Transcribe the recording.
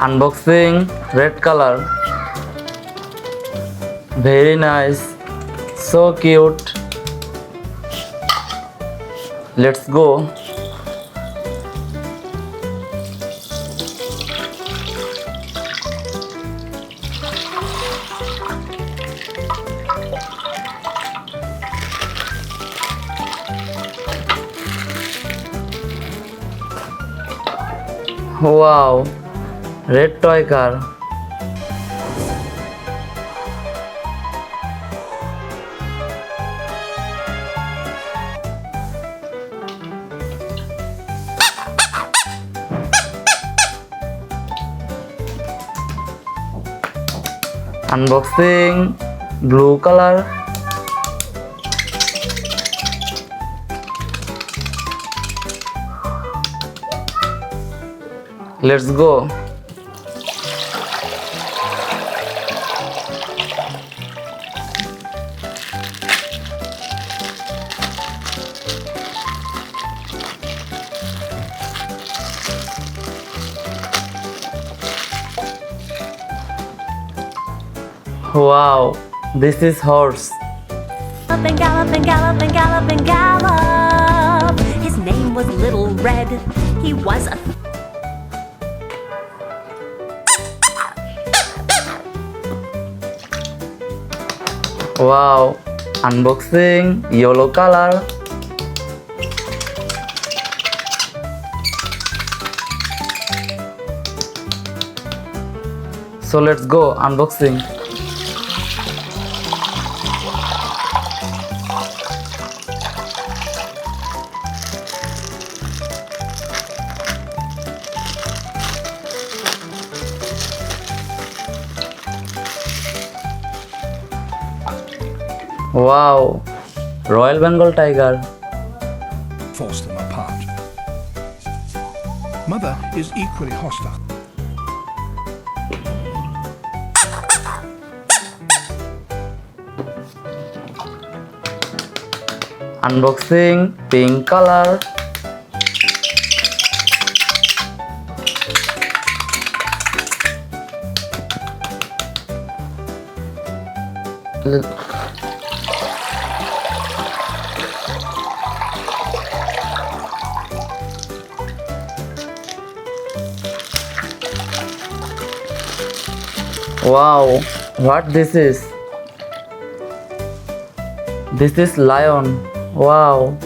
Unboxing red color. Very nice. So cute. Let's go. Wow, red toy car. Unboxing blue color. Let's go. Wow, this is horse. Gallop and gallop and gallop and gallop and gallop. His name was Little Red. He was a Wow, unboxing yellow color. So let's go unboxing. Wow, Royal Bengal tiger. Force them apart. Mother is equally hostile. Unboxing pink color. Wow, what this is? This is lion. Wow.